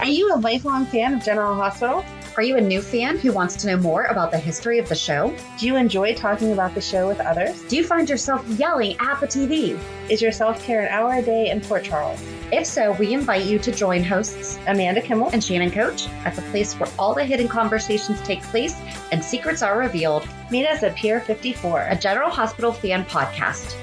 Are you a lifelong fan of General Hospital? Are you a new fan who wants to know more about the history of the show? Do you enjoy talking about the show with others? Do you find yourself yelling at the TV? Is your self-care an hour a day in Port Charles? If so, we invite you to join hosts Amanda Kimmel and Shannon Coach at the place where all the hidden conversations take place and secrets are revealed. Meet us at Pier 54, a General Hospital fan podcast.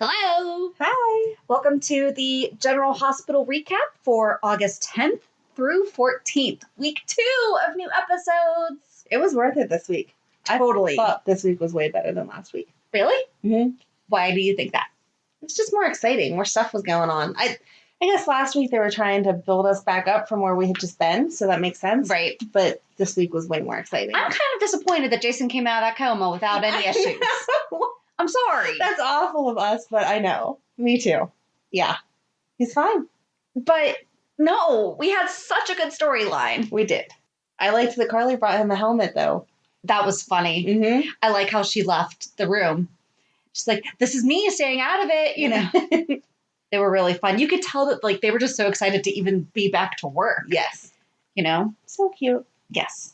Hello. Hi. Welcome to the General Hospital recap for August 10th through 14th, week 2 of new episodes. It was worth it this week. Totally. I thought this week was way better than last week. Really? Mm-hmm. Why do you think that? It's just more exciting. More stuff was going on. I guess last week they were trying to build us back up from where we had just been, so that makes sense. Right. But this week was way more exciting. I'm kind of disappointed that Jason came out of that coma without any issues. I'm sorry. That's awful of us, but I know. Me too. Yeah. He's fine. But no, we had such a good storyline. We did. I liked that Carly brought him a helmet, though. That was funny. Mm-hmm. I like how she left the room. She's like, this is me staying out of it, you know. They were really fun. You could tell that like they were just so excited to even be back to work. Yes. You know? So cute. Yes.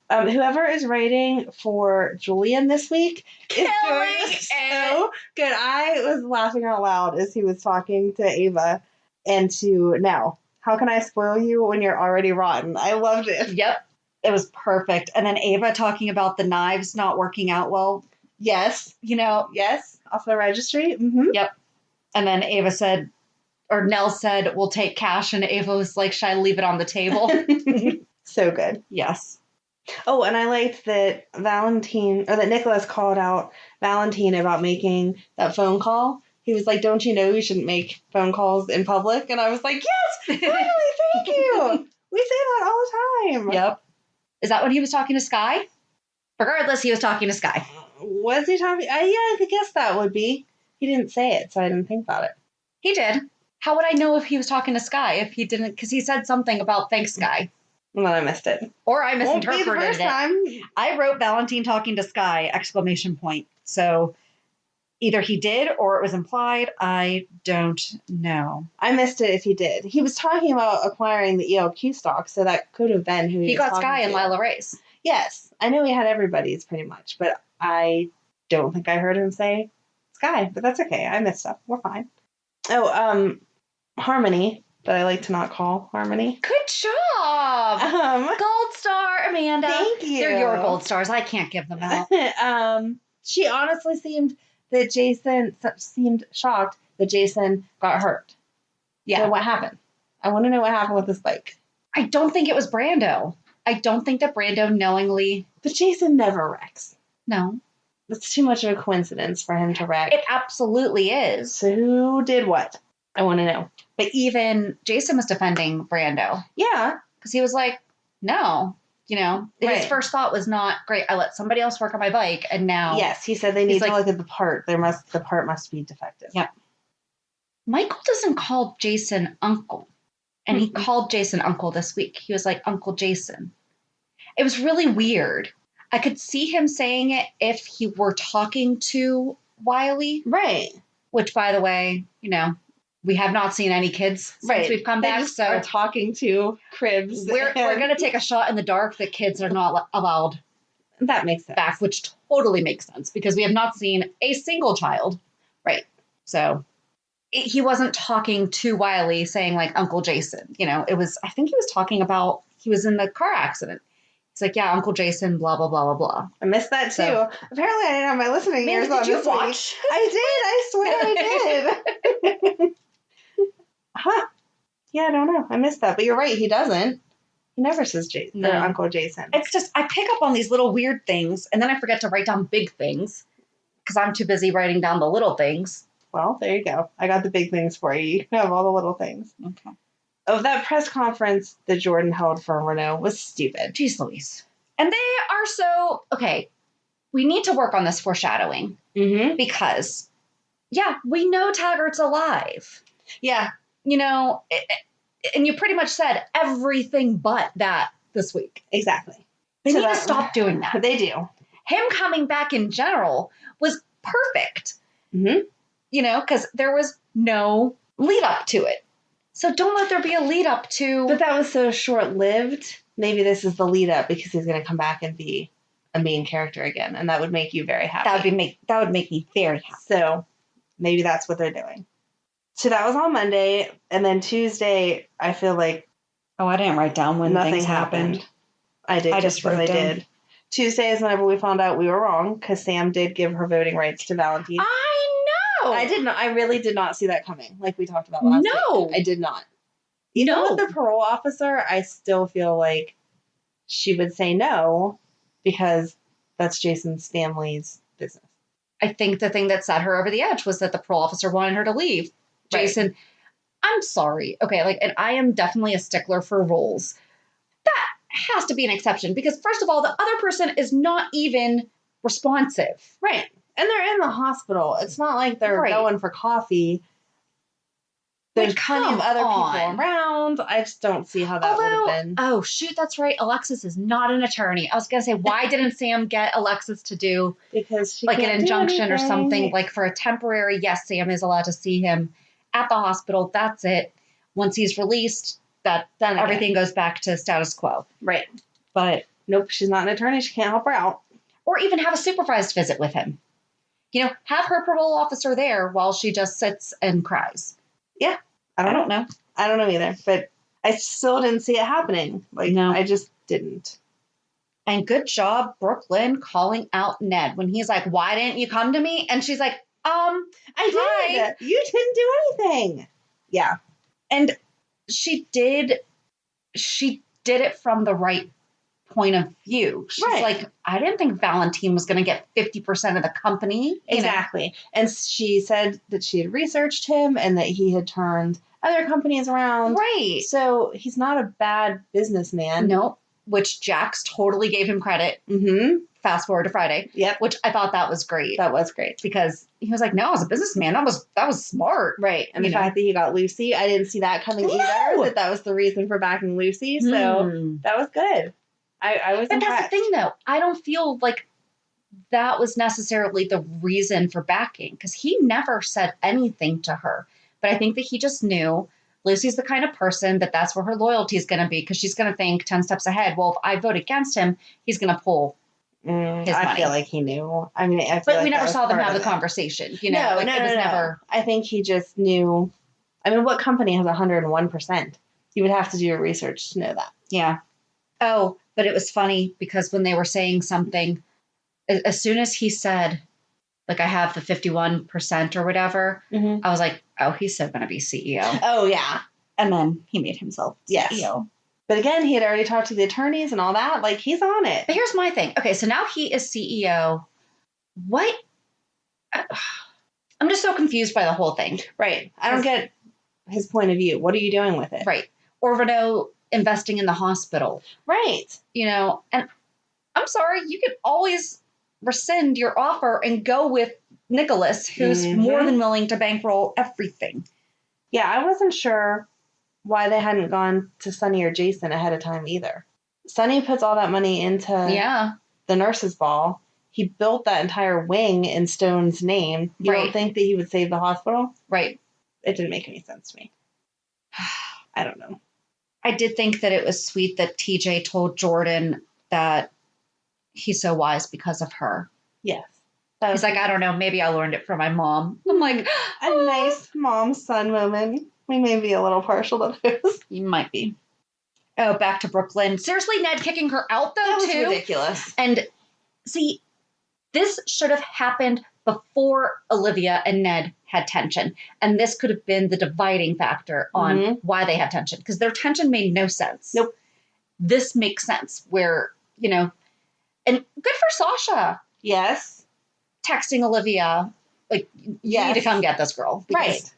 Whoever is writing for Julian this week is doing so good. I was laughing out loud as he was talking to Ava and to Nell. How can I spoil you when you're already rotten? I loved it. Yep. It was perfect. And then Ava talking about the knives not working out well. Yes. You know? Yes. Off the registry. Mm-hmm. Yep. And then Ava said, or Nell said, we'll take cash. And Ava was like, should I leave it on the table? So good. Yes. Oh, and I liked that that Nicholas called out Valentine about making that phone call. He was like, don't you know you shouldn't make phone calls in public? And I was like, yes, finally, thank you. We say that all the time. Yep. Is that when he was talking to Sky? Regardless, he was talking to Sky. Was he talking? Yeah, I guess that would be. He didn't say it, so I didn't think about it. He did. How would I know if he was talking to Sky if he didn't? Because he said something about thanks, Sky. Well, I missed it. Or I misinterpreted Won't be the first time. I wrote Valentine talking to Sky, ! So either he did or it was implied. I don't know. I missed it if he did. He was talking about acquiring the ELQ stock, so that could have been who he got Sky and Lila Ray's. Yes. I know he had everybody's pretty much, but I don't think I heard him say Sky, but that's okay. I missed stuff. We're fine. Oh, Harmony, that I like to not call Harmony. Good job. Gold star, Amanda. Thank you. They're your gold stars. I can't give them out. She honestly seemed shocked that Jason got hurt. Yeah. So what happened? I want to know what happened with this bike. I don't think it was Brando. I don't think that Brando knowingly... But Jason never wrecks. No. That's too much of a coincidence for him to wreck. It absolutely is. So who did what? I want to know. But even Jason was defending Brando. Yeah. Because he was like, no. You know, his first thought was not, great, I let somebody else work on my bike, and now... Yes, he said they need to look at the part. The part must be defective. Yeah. Michael doesn't call Jason uncle. And he called Jason uncle this week. He was like, Uncle Jason. It was really weird. I could see him saying it if he were talking to Wiley. Right. Which, by the way, you know, we have not seen any kids since we've come back. So are talking to Cribs. We're going to take a shot in the dark that kids are not allowed that makes sense. back, which totally makes sense because we have not seen a single child. Right. So he wasn't talking to Wiley saying like Uncle Jason. You know, I think he was talking about, he was in the car accident. It's like, yeah, Uncle Jason, blah, blah, blah, blah, blah. I missed that, too. So, apparently, I didn't have my listening ears on this week. I swear I did. Huh. Yeah, I don't know. I missed that. But you're right. He doesn't. He never says Jason or Uncle Jason. It's just, I pick up on these little weird things, and then I forget to write down big things because I'm too busy writing down the little things. Well, there you go. I got the big things for you. You have all the little things. Okay. Oh, that press conference that Jordan held for Renault was stupid. Jeez Louise. And they are so... Okay, we need to work on this foreshadowing. Mm-hmm. Because, yeah, we know Taggart's alive. Yeah. You know, and you pretty much said everything but that this week. Exactly. They need to stop doing that. They do. Him coming back in general was perfect. Mm-hmm. You know, because there was no lead up to it. So don't let there be a lead up to... But that was so short-lived. Maybe this is the lead up because he's going to come back and be a main character again, and that would make you very happy. That would make me very happy. So maybe that's what they're doing. So that was on Monday, and then Tuesday, I feel like I didn't write down when nothing things happened. I did. I just wrote I down. did. Tuesday is whenever we found out we were wrong because Sam did give her voting rights to Valentine. I know. I did not. I really did not see that coming, like we talked about last week. I did not. Even with the parole officer, I still feel like she would say no because that's Jason's family's business. I think the thing that set her over the edge was that the parole officer wanted her to leave. Jason, right. I'm sorry. Okay, and I am definitely a stickler for rules. That has to be an exception because, first of all, the other person is not even responsive. Right. And they're in the hospital. It's not like they're going for coffee. There's plenty of other people around. I just don't see how that would have been. Oh, shoot, that's right. Alexis is not an attorney. I was going to say, why didn't Sam get Alexis to do because she an injunction or something, for a temporary, yes, Sam is allowed to see him at the hospital. That's it. Once he's released, everything goes back to status quo. Right. But nope, she's not an attorney. She can't help her out. Or even have a supervised visit with him. Have her parole officer there while she just sits and cries. Yeah. I don't know. I don't know either. But I still didn't see it happening. No. I just didn't. And good job, Brooklyn, calling out Ned when he's like, why didn't you come to me? And she's like, I did. You didn't do anything. Yeah. And she did it from the right point of view. She's like, I didn't think Valentine was going to get 50% of the company. Exactly. And she said that she had researched him and that he had turned other companies around. Right. So he's not a bad businessman. Nope. Which Jax totally gave him credit. Mm-hmm. Fast forward to Friday. Yep. Which I thought that was great. That was great. Because he was like, no, as a businessman, that was smart. Right. And the fact that he got Lucy, I didn't see that coming either. That was the reason for backing Lucy. So that was good. I was impressed. That's the thing, though. I don't feel like that was necessarily the reason for backing. Because he never said anything to her. But I think that he just knew Lucy's the kind of person that's where her loyalty is going to be. Because she's going to think 10 steps ahead. Well, if I vote against him, he's going to pull his money. I feel like he knew. I mean, but we never saw them have the conversation. No, it was never. I think he just knew. I mean, what company has 101%? You would have to do your research to know that. Yeah. Oh, but it was funny because when they were saying something, as soon as he said, I have the 51% or whatever, I was like, oh, he's so going to be CEO. Oh, yeah. And then he made himself CEO. But again, he had already talked to the attorneys and all that. He's on it. But here's my thing. Okay, so now he is CEO. What? I'm just so confused by the whole thing. Right. I don't get his point of view. What are you doing with it? Right. Or Renault investing in the hospital. Right. And I'm sorry, you could always rescind your offer and go with Nicholas, who's more than willing to bankroll everything. Yeah, I wasn't sure why they hadn't gone to Sonny or Jason ahead of time either. Sonny puts all that money into the nurse's ball. He built that entire wing in Stone's name. You don't think that he would save the hospital? Right. It didn't make any sense to me. I don't know. I did think that it was sweet that TJ told Jordan that he's so wise because of her. Yes. He's like, I don't know, maybe I learned it from my mom. I'm like, a nice mom-son moment. We may be a little partial to those. You might be. Oh, back to Brooklyn. Seriously, Ned kicking her out, though, that was ridiculous. And see, this should have happened before Olivia and Ned had tension. And this could have been the dividing factor on why they had tension. Because their tension made no sense. Nope. This makes sense where, and good for Sasha. Yes. Texting Olivia, you need to come get this girl. Right.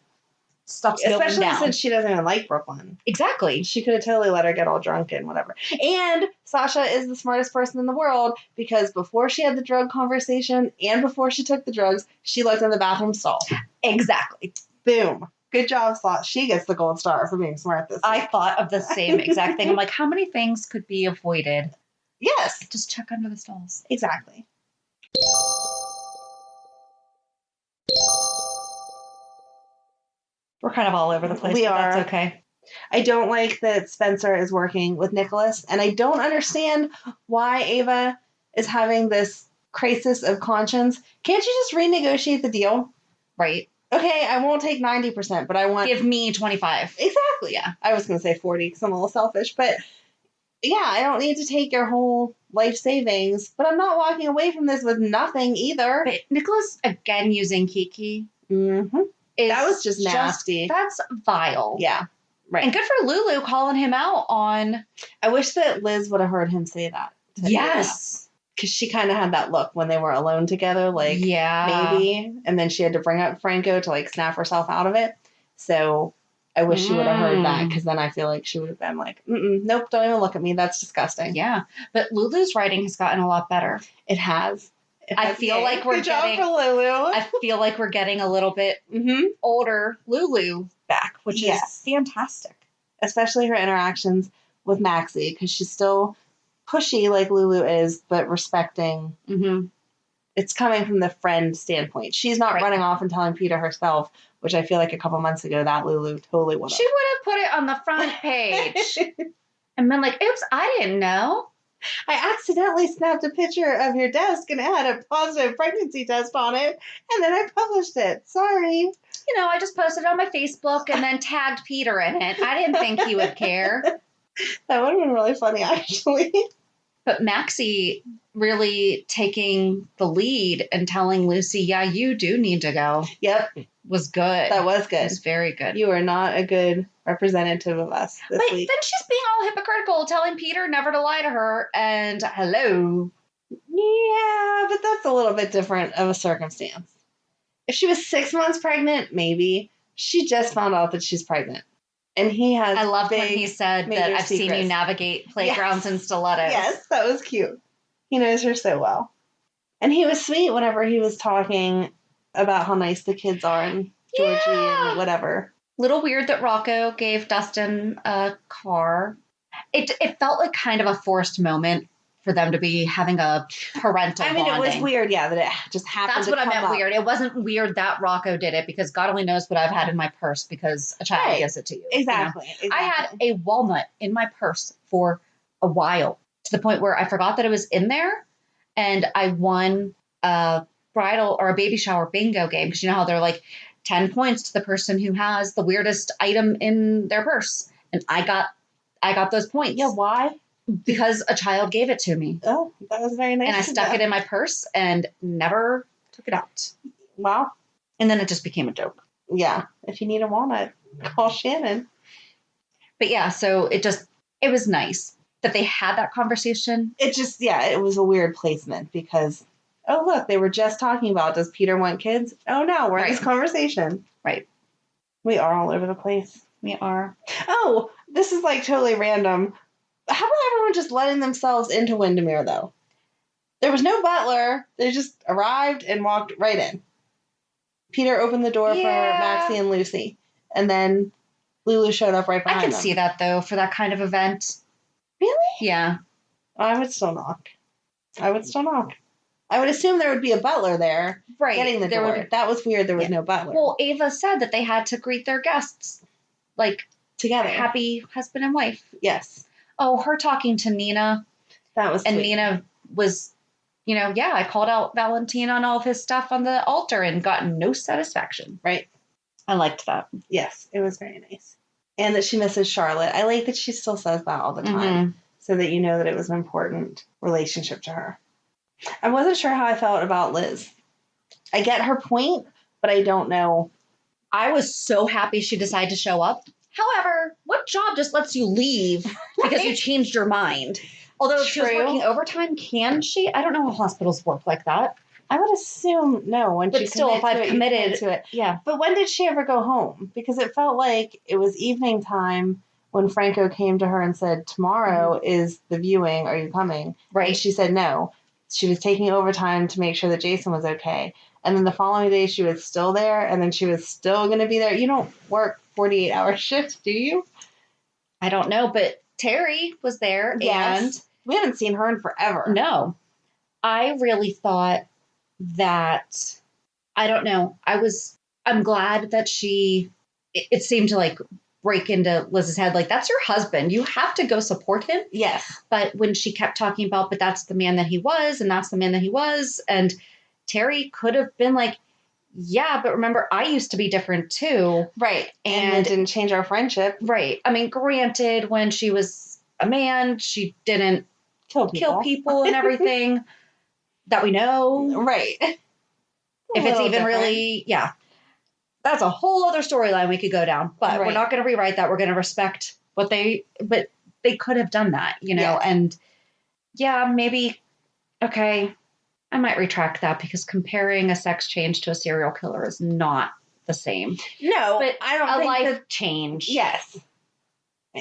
Stuff's going down. Especially since she doesn't even like Brooklyn. Exactly. She could have totally let her get all drunk and whatever. And Sasha is the smartest person in the world because before she had the drug conversation and before she took the drugs, she looked in the bathroom stall. Exactly. Boom. Good job, Sasha. She gets the gold star for being smart this week. I thought of the same exact thing. I'm like, how many things could be avoided? Yes. Just check under the stalls. Exactly. We're kind of all over the place. We are. That's okay. I don't like that Spencer is working with Nicholas, and I don't understand why Ava is having this crisis of conscience. Can't you just renegotiate the deal? Right. Okay, I won't take 90%, but I want... Give me 25. Exactly. Yeah. I was going to say 40 because I'm a little selfish, but yeah, I don't need to take your whole life savings, but I'm not walking away from this with nothing either. But Nicholas, again, using Kiki. Mm-hmm. That was just nasty. That's vile. Yeah. Right. And good for Lulu calling him out on... I wish that Liz would have heard him say that. Yes. Because she kind of had that look when they were alone together, like, maybe. And then she had to bring up Franco to, like, snap herself out of it. So I wish she would have heard that, because then I feel like she would have been like, nope, don't even look at me. That's disgusting. Yeah. But Lulu's writing has gotten a lot better. It has. I feel like we're getting... Good job for Lulu. I feel like we're getting a little bit older Lulu back, which is fantastic. Especially her interactions with Maxie, because she's still pushy like Lulu is, but respecting. It's coming from the friend standpoint. She's not running off and telling Peter herself, which I feel like a couple months ago that Lulu totally would have. She would have put it on the front page and been like, oops, I didn't know. I accidentally snapped a picture of your desk and it had a positive pregnancy test on it, and then I published it. Sorry. You know, I just posted it on my Facebook and then tagged Peter in it. I didn't think he would care. That would have been really funny, actually. But Maxie really taking the lead and telling Lucy, yeah, you do need to go. Yep. Was good. That was good. It was very good. You are not a good representative of us this week. Then she's being all hypocritical, telling Peter never to lie to her, and hello. Yeah, but that's a little bit different of a circumstance. If she was 6 months pregnant, maybe. She just found out that she's pregnant. And he has I loved when he said that I've seen you navigate playgrounds in stilettos. Yes, that was cute. He knows her so well. And he was sweet whenever he was talking about how nice the kids are and Georgie and whatever. Little weird that Rocco gave Dustin a car. It felt like kind of a forced moment for them to be having a parental bonding. It was weird, that it just happened. That's what I meant weird. It wasn't weird that Rocco did it, because God only knows what I've had in my purse because a child gives it to you. Exactly. You know? I had a walnut in my purse for a while, to the point where I forgot that it was in there, and I won a bridal or a baby shower bingo game, because you know how they're like 10 points to the person who has the weirdest item in their purse, and I got those points. Yeah, why? Because a child gave it to me. Oh, that was very nice. And I stuck it in my purse and never took it out. Wow. And then it just became a joke. Yeah. If you need a walnut, call Shannon. But yeah, so it was nice that they had that conversation. It was a weird placement, because, oh, look, they were just talking about, does Peter want kids? Oh, no, we're in this conversation. Right. We are all over the place. We are. Oh, this is like totally random. How about everyone just letting themselves into Windermere, though? There was no butler. They just arrived and walked right in. Peter opened the door for Maxie and Lucy, and then Lulu showed up right behind them. I can see that, though, for that kind of event. Really? Yeah. I would still knock. I would assume there would be a butler there getting the door. That was weird. There was no butler. Well, Ava said that they had to greet their guests, like, together. Happy husband and wife. Yes. Oh, her talking to Nina. That was sweet. And Nina was, I called out Valentina on all of his stuff on the altar and got no satisfaction. Right. I liked that. Yes, it was very nice. And that she misses Charlotte. I like that she still says that all the time, so that you know that it was an important relationship to her. I wasn't sure how I felt about Liz. I get her point, but I don't know. I was so happy she decided to show up. However, what job just lets you leave because you changed your mind? Although if she was working overtime, can she? I don't know how hospitals work like that. I would assume no. But still, if I've committed to it. Yeah. But when did she ever go home? Because it felt like it was evening time when Franco came to her and said, tomorrow is the viewing. Are you coming? Right. And she said no. She was taking overtime to make sure that Jason was okay. And then the following day she was still there, and then she was still going to be there. You don't work 48-hour shifts, do you? I don't know, but Terry was there. Yes. And we haven't seen her in forever. No. I really thought that, I don't know, I'm glad that it seemed like break into Liz's head, like, that's your husband. You have to go support him. Yes. But when she kept talking about, but that's the man that he was, and that's the man that he was, and Terry could have been like, yeah, but remember, I used to be different too. Right. And it didn't change our friendship. Right. I mean, granted, when she was a man, she didn't kill people and everything that we know. Right. If it's even really, yeah. That's a whole other storyline we could go down. But we're not going to rewrite that. We're going to respect but they could have done that, you know? Yes. And yeah, maybe, okay, I might retract that because comparing a sex change to a serial killer is not the same. No, but I don't think life change. Yes.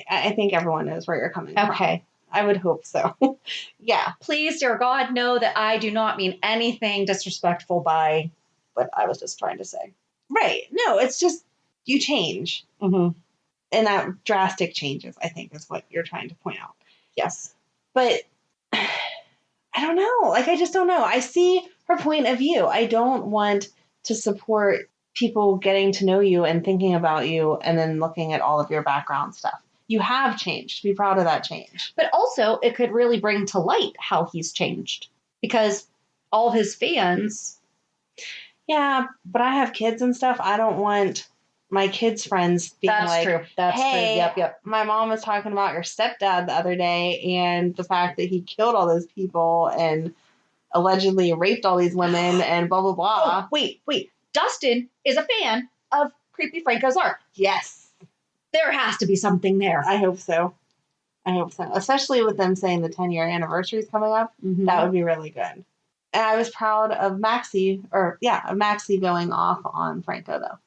I think everyone knows where you're coming from. Okay. I would hope so. Yeah. Please, dear God, know that I do not mean anything disrespectful by what I was just trying to say. Right. No, it's just you change. Mm-hmm. And that drastic changes, I think, is what you're trying to point out. Yes. But I don't know. Like, I just don't know. I see her point of view. I don't want to support people getting to know you and thinking about you and then looking at all of your background stuff. You have changed. Be proud of that change. But also, it could really bring to light how he's changed. Because all of his fans... Yeah, but I have kids and stuff. I don't want my kids' friends being That's true. That's hey, true. Yep. My mom was talking about your stepdad the other day and the fact that he killed all those people and allegedly raped all these women and blah, blah, blah. Oh, wait. Dustin is a fan of Creepy Franco's art. Yes. There has to be something there. I hope so. Especially with them saying the 10-year anniversary is coming up. Mm-hmm. That would be really good. And I was proud of Maxie going off on Franco, though.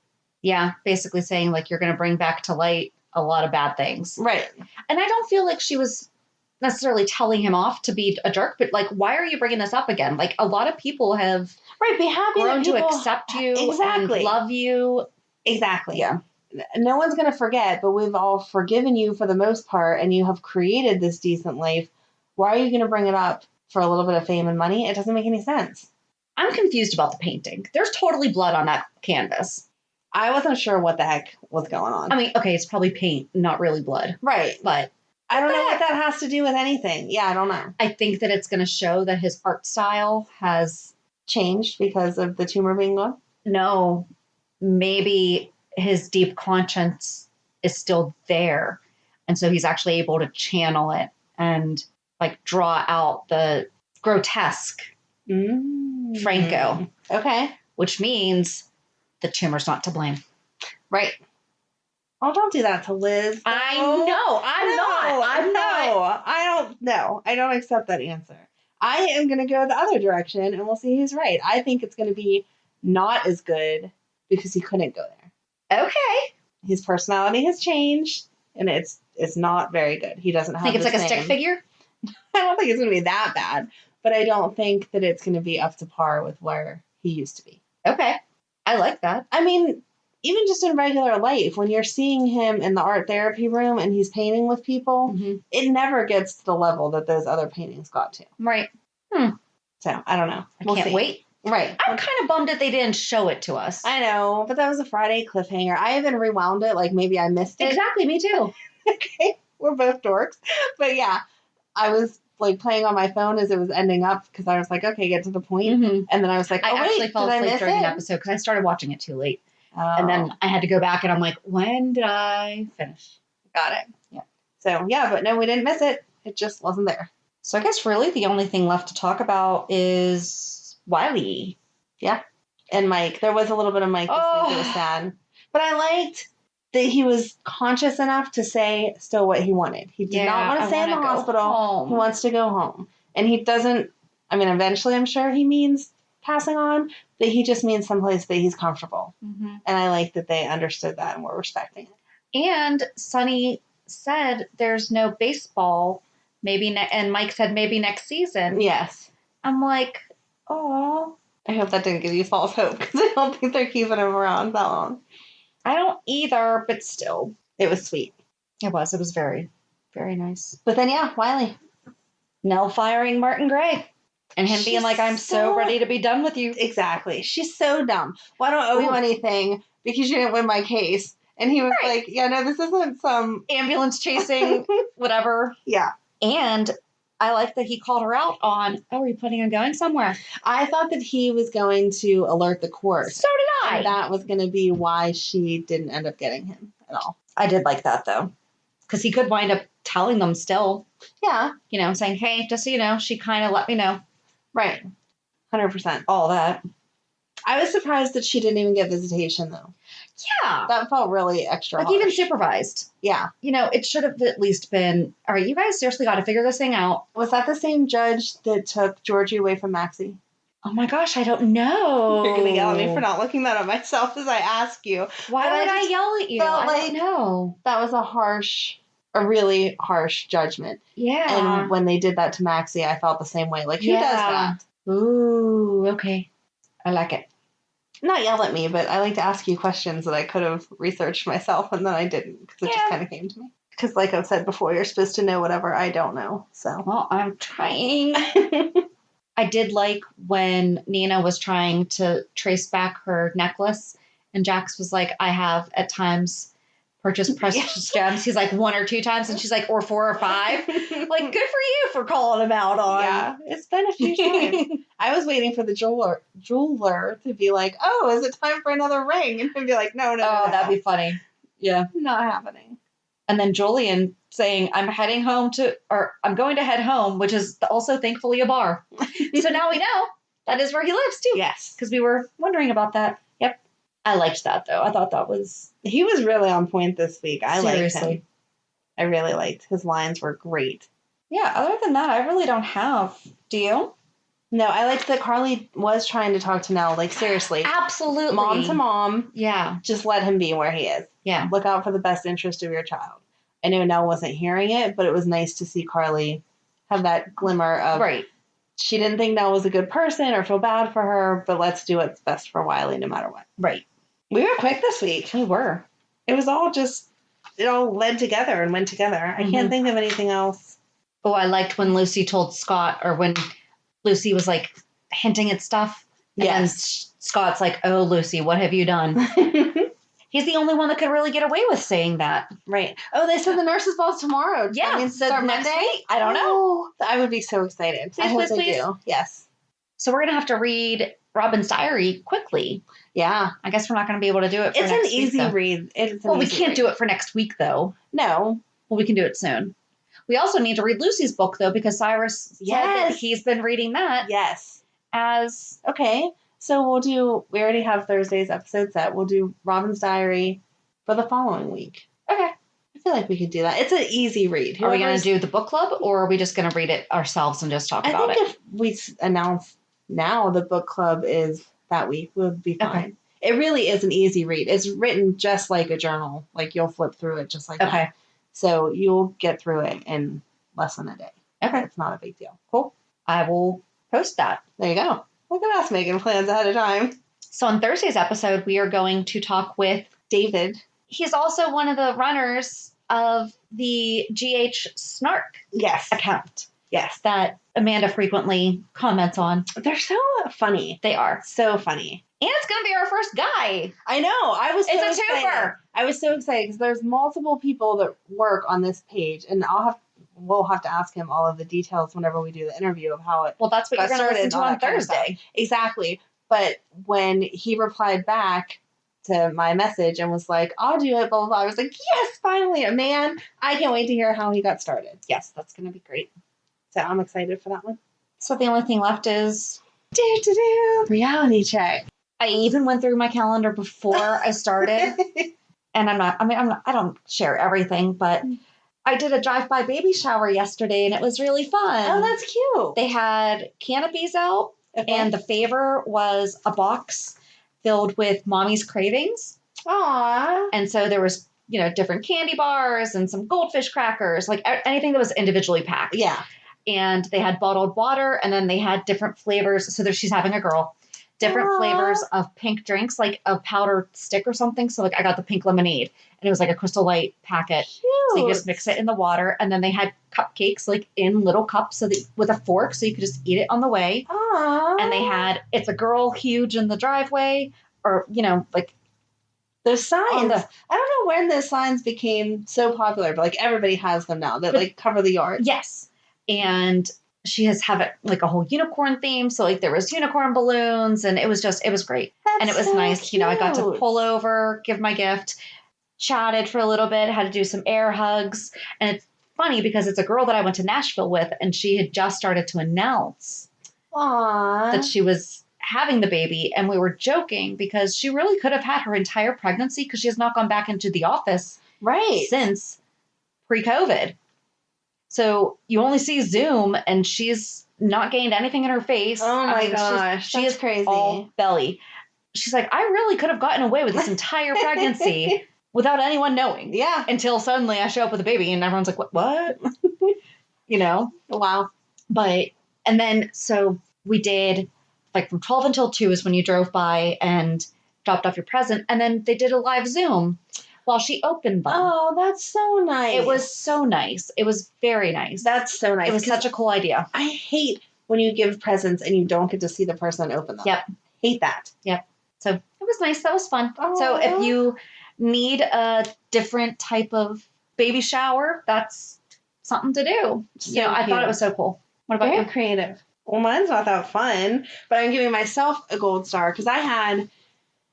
Yeah, basically saying, like, you're going to bring back to light a lot of bad things. Right. And I don't feel like she was necessarily telling him off to be a jerk, but, like, why are you bringing this up again? Like, a lot of people have be happy grown to accept you and love you. Exactly. Yeah. No one's going to forget, but we've all forgiven you for the most part, and you have created this decent life. Why are you going to bring it up for a little bit of fame and money? It doesn't make any sense. I'm confused about the painting. There's totally blood on that canvas. I wasn't sure what the heck was going on. I mean, okay, it's probably paint, not really blood. Right. But I don't know what that has to do with anything. Yeah, I don't know. I think that it's going to show that his art style has changed because of the tumor being gone. No, maybe his deep conscience is still there. And so he's actually able to channel it and like draw out the grotesque Franco. Okay. Which means the tumor's not to blame. Right. Oh, don't do that to Liz. I know. I'm not. I don't know. I don't accept that answer. I am going to go the other direction and we'll see who's right. I think it's going to be not as good because he couldn't go there. Okay. His personality has changed and it's not very good. He doesn't have think it's like a stick figure? I don't think it's going to be that bad, but I don't think that it's going to be up to par with where he used to be. Okay. I like that. I mean, even just in regular life, when you're seeing him in the art therapy room and he's painting with people, it never gets to the level that those other paintings got to. Right. So, I don't know. We'll can't wait. Right. I'm kind of bummed that they didn't show it to us. I know, but that was a Friday cliffhanger. I even rewound it, like maybe I missed it. Exactly, me too. Okay, we're both dorks. But yeah, I was like playing on my phone as it was ending up because I was like, okay, get to the point. And then I was like, I actually fell asleep during an episode because I started watching it too late. And then I had to go back and I'm like, when did I finish? Got it. Yeah. So, yeah, but no, we didn't miss it. It just wasn't there. So I guess really the only thing left to talk about is Wiley. Yeah. And Mike. There was a little bit of Mike this week. It was sad. But I liked that he was conscious enough to say still what he wanted. He did not want to stay in the hospital. Home. He wants to go home. And he doesn't, I mean, eventually I'm sure he means passing on, but he just means someplace that he's comfortable. And I like that they understood that and were respecting it. And Sonny said there's no baseball, maybe, and Mike said maybe next season. Yes. I'm like, oh. I hope that didn't give you false hope because I don't think they're keeping him around that long. I don't either, but still. It was sweet. It was very, very nice. But then, yeah, Wiley. Nell firing Martin Gray. And him being like, I'm so ready to be done with you. Exactly. She's so dumb. Well, I don't owe you anything because you didn't win my case. And he was like, yeah, no, this isn't some ambulance chasing, whatever. Yeah. And I like that he called her out on, are you planning on going somewhere? I thought that he was going to alert the court. So did I. And that was going to be why she didn't end up getting him at all. I did like that, though. Because he could wind up telling them still. Yeah. You know, saying, hey, just so you know, she kind of let me know. Right. 100%. All that. I was surprised that she didn't even get visitation, though. Yeah. That felt really extra harsh. Even supervised. Yeah. You know, it should have at least been, all right, you guys seriously got to figure this thing out. Was that the same judge that took Georgie away from Maxie? Oh my gosh, I don't know. You're going to yell at me for not looking that up myself as I ask you. Why would I yell at you? I don't know. That was a really harsh judgment. Yeah. And when they did that to Maxie, I felt the same way. Like, who does that? Ooh, okay. I like it. Not yell at me, but I like to ask you questions that I could have researched myself, and then I didn't, because it just kind of came to me. Because like I've said before, you're supposed to know whatever I don't know. So. Well, I'm trying. I did like when Nina was trying to trace back her necklace, and Jax was like, I have at times purchased precious gems. He's like 1 or 2 times, and she's like, or 4 or 5. Like, good for you for calling him out on. Yeah, it's been a few times. I was waiting for the jeweler to be like, oh, is it time for another ring? And he'd be like, no. That'd be funny. Yeah. Not happening. And then Julian saying, I'm going to head home, which is also thankfully a bar. So now we know that is where he lives too. Yes. Because we were wondering about that. Yep. I liked that though. I thought he was really on point this week. I liked him. I really liked his lines were great. Yeah. Other than that, I really don't have. Do you? No, I liked that Carly was trying to talk to Nell. Like, seriously. Absolutely. Mom to mom. Yeah. Just let him be where he is. Yeah. Look out for the best interest of your child. I know Nell wasn't hearing it, but it was nice to see Carly have that glimmer of, right. She didn't think Nell was a good person or feel bad for her, but let's do what's best for Wiley no matter what. Right. We were quick this week. We were. It was all it all led together and went together. I can't think of anything else. Oh, I liked when Lucy told Scott, or when Lucy was like hinting at stuff. And then Scott's like, oh, Lucy, what have you done? He's the only one that could really get away with saying that. Right. Oh, they said the nurses' ball's tomorrow. Yeah. I mean, so next week? I don't know. Oh, I would be so excited. Please, I hope they please. do. Yes. So we're going to have to read Robin's diary quickly. Yeah. I guess we're not going to be able to do it for next week. It's an easy read. We can't do it for next week, though. No. Well, we can do it soon. We also need to read Lucy's book, though, because Cyrus said that he's been reading that. Yes. Okay. So we already have Thursday's episode set. We'll do Robin's diary for the following week. Okay. I feel like we could do that. It's an easy read. Are we going to do the book club, or are we just going to read it ourselves and just talk about it? I think if we announce now the book club is that week, we'll be fine. Okay. It really is an easy read. It's written just like a journal. Like, you'll flip through it just like that. So you'll get through it in less than a day. Okay. It's not a big deal. Cool. I will post that. There you go. Look at us making plans ahead of time. So on Thursday's episode, we are going to talk with David. He's also one of the runners of the GH Snark account. Yes. That Amanda frequently comments on. They're so funny. They are. So funny. And it's going to be our first guy. I know. It's a twofer. I was so excited because there's multiple people that work on this page, and we'll have to ask him all of the details whenever we do the interview of how it. Well, that's what you're going to listen to on Thursday. Exactly. But when he replied back to my message and was like, I'll do it, blah, blah, blah, I was like, yes, finally, a man. I can't wait to hear how he got started. Yes, that's going to be great. So I'm excited for that one. So the only thing left is reality check. I even went through my calendar before I started. And I don't share everything, but I did a drive-by baby shower yesterday and it was really fun. Oh, that's cute. They had canopies out and the favor was a box filled with Mommy's Cravings. Aww. And so there was, different candy bars and some goldfish crackers, like anything that was individually packed. Yeah. And they had bottled water and then they had different flavors. So she's having a girl. Different flavors of pink drinks, like a powdered stick or something. So, I got the pink lemonade, and it was like a Crystal Light packet. Cute. So you just mix it in the water, and then they had cupcakes, in little cups, with a fork, so you could just eat it on the way. Aww. And they had It's a Girl huge in the driveway, or Those signs. On the- I don't know when those signs became so popular, but like everybody has them now that like cover the yard. Yes. And she have it like a whole unicorn theme. So like there was unicorn balloons and it was great. That's And it was so nice. cute. You know, I got to pull over, give my gift, chatted for a little bit, had to do some air hugs. And it's funny because it's a girl that I went to Nashville with and she had just started to announce Aww. that she was having the baby. And we were joking because she really could have had her entire pregnancy because she has not gone back into the office since pre-COVID. So you only see Zoom and she's not gained anything in her face. Oh my gosh. She is crazy. All belly. She's like, I really could have gotten away with this entire pregnancy without anyone knowing. Yeah. Until suddenly I show up with a baby and everyone's like, what? You know? Wow. And then, so we did like from 12 until 2 is when you drove by and dropped off your present. And then they did a live Zoom while she opened them. Oh, that's so nice. It was so nice. It was very nice. That's so nice. It was such a cool idea. I hate when you give presents and you don't get to see the person open them. Yep. Hate that. Yep. So it was nice. That was fun. Oh. So if you need a different type of baby shower, that's something to do. So I thought it was so cool. What about Very you? creative. Well, mine's not that fun, but I'm giving myself a gold star because I had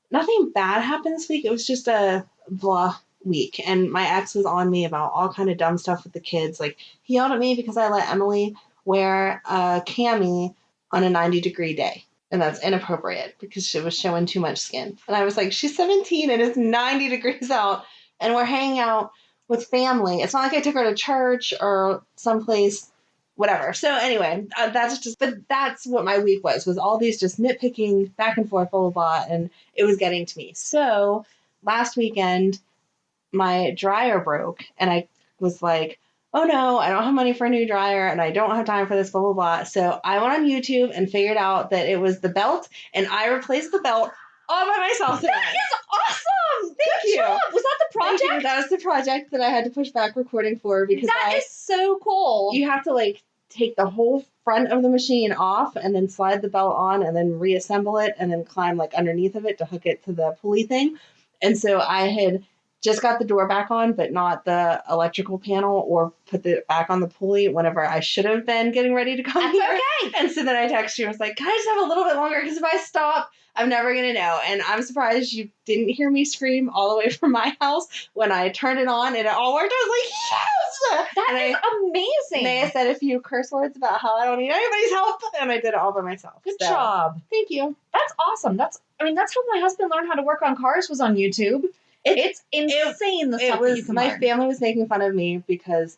nothing bad happen this week. It was just a blah week, and my ex was on me about all kind of dumb stuff with the kids. Like, he yelled at me because I let Emily wear a cami on a 90-degree day, and that's inappropriate because she was showing too much skin. And I was like, she's 17 and it's 90 degrees out, and we're hanging out with family. It's not like I took her to church or someplace, whatever. So anyway, that's what my week was all these just nitpicking back and forth, blah, blah, blah, and it was getting to me. So last weekend, my dryer broke, and I was like, oh no, I don't have money for a new dryer, and I don't have time for this, blah, blah, blah. So I went on YouTube and figured out that it was the belt, and I replaced the belt all by myself today. That is awesome! Thank you. Job. Was that the project? Thank you. That was the project that I had to push back recording for because that is so cool. You have to like take the whole front of the machine off and then slide the belt on and then reassemble it and then climb like underneath of it to hook it to the pulley thing. And so I had just got the door back on, but not the electrical panel or put it back on the pulley whenever I should have been getting ready to come here. Okay. And so then I texted you. I was like, can I just have a little bit longer? Because if I stop, I'm never going to know. And I'm surprised you didn't hear me scream all the way from my house when I turned it on and it all worked. I was like, yes! That is amazing. May I said a few curse words about how I don't need anybody's help. And I did it all by myself. Good job. Thank you. That's awesome. That's how my husband learned how to work on cars was on YouTube. It's insane the stuff that you can my learn. family was making fun of me because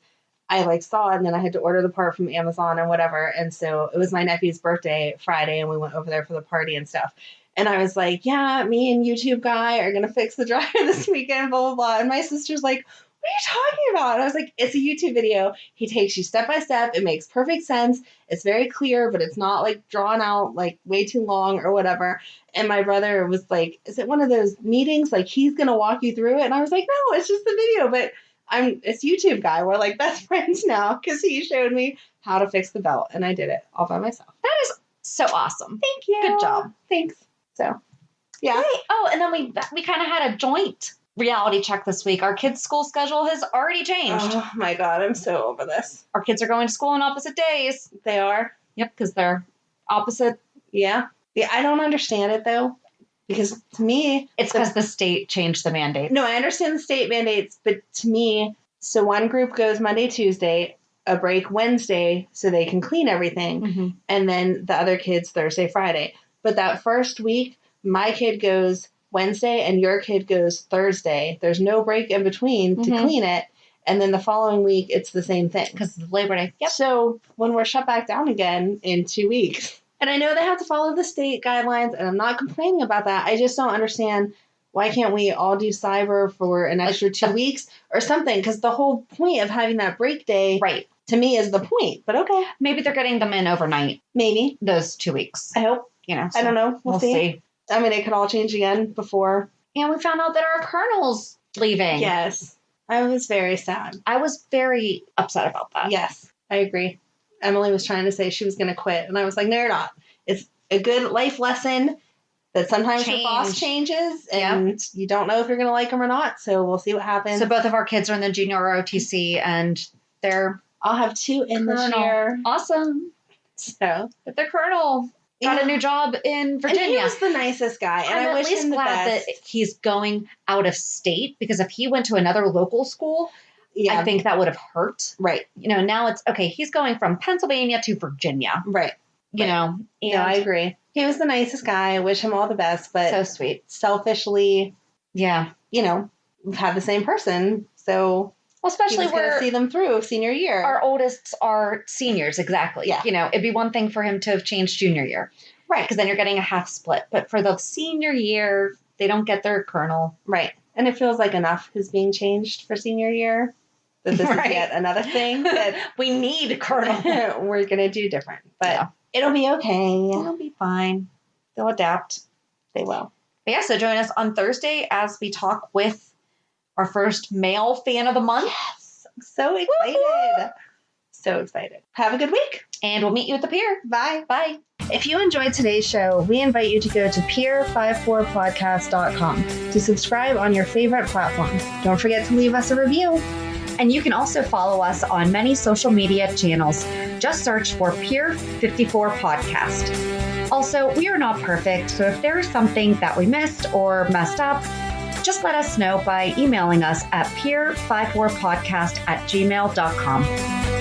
I like saw it and then I had to order the part from Amazon and whatever. And so it was my nephew's birthday Friday and we went over there for the party and stuff. And I was like, yeah, me and YouTube guy are going to fix the dryer this weekend, blah, blah, blah. And my sister's like, what are you talking about? And I was like, it's a YouTube video. He takes you step by step. It makes perfect sense. It's very clear, but it's not like drawn out like way too long or whatever. And my brother was like, is it one of those meetings? Like he's going to walk you through it. And I was like, no, it's just the video. But it's YouTube guy. We're like best friends now because he showed me how to fix the belt. And I did it all by myself. That is so awesome. Thank you. Good job. Thanks. So, yeah. Great. Oh, and then we kind of had a joint reality check this week. Our kids' school schedule has already changed. Oh my God, I'm so over this. Our kids are going to school on opposite days. They are? Yep, because they're opposite. Yeah. Yeah, I don't understand it though. Because to me... It's because the state changed the mandate. No, I understand the state mandates, but to me, so one group goes Monday, Tuesday, a break Wednesday so they can clean everything, and then the other kids Thursday, Friday. But that first week, my kid goes Wednesday and your kid goes Thursday. There's no break in between to clean it. And then the following week, it's the same thing. Because it's Labor Day. Yep. So when we're shut back down again in 2 weeks, and I know they have to follow the state guidelines, and I'm not complaining about that. I just don't understand why can't we all do cyber for an extra 2 weeks or something? Because the whole point of having that break day, right, to me is the point. But okay. Maybe they're getting them in overnight. Maybe. Those 2 weeks. I hope. So I don't know. We'll see. I mean, it could all change again before. And we found out that our colonel's leaving. Yes. I was very sad. I was very upset about that. Yes, I agree. Emily was trying to say she was going to quit. And I was like, no, you're not. It's a good life lesson. that sometimes your boss changes and you don't know if you're going to like them or not. So we'll see what happens. So both of our kids are in the junior ROTC and I'll have 2 in this year. Awesome. So, but the colonel got a new job in Virginia. And he was the nicest guy. And I'm I wish at least him the glad best. that he's going out of state, because if he went to another local school, I think that would have hurt. Right. Now it's okay. He's going from Pennsylvania to Virginia. Right. And I agree. He was the nicest guy. I wish him all the best, but so sweet. Selfishly, we've had the same person. So, especially we're going to see them through senior year. Our oldest are seniors. Exactly. Yeah. It'd be one thing for him to have changed junior year. Right. Because then you're getting a half split. But for the senior year, they don't get their colonel. Right. And it feels like enough is being changed for senior year. That this is yet another thing that we need colonel. We're going to do different. But it'll be okay. It'll be fine. They'll adapt. They will. But yeah, so join us on Thursday as we talk with our first male fan of the month. Yes. I'm so excited. Woo-hoo! So excited. Have a good week. And we'll meet you at the pier. Bye. Bye. If you enjoyed today's show, we invite you to go to pier54podcast.com to subscribe on your favorite platform. Don't forget to leave us a review. And you can also follow us on many social media channels. Just search for Pier 54 Podcast. Also, we are not perfect, so if there is something that we missed or messed up, just let us know by emailing us at pier54podcast@gmail.com.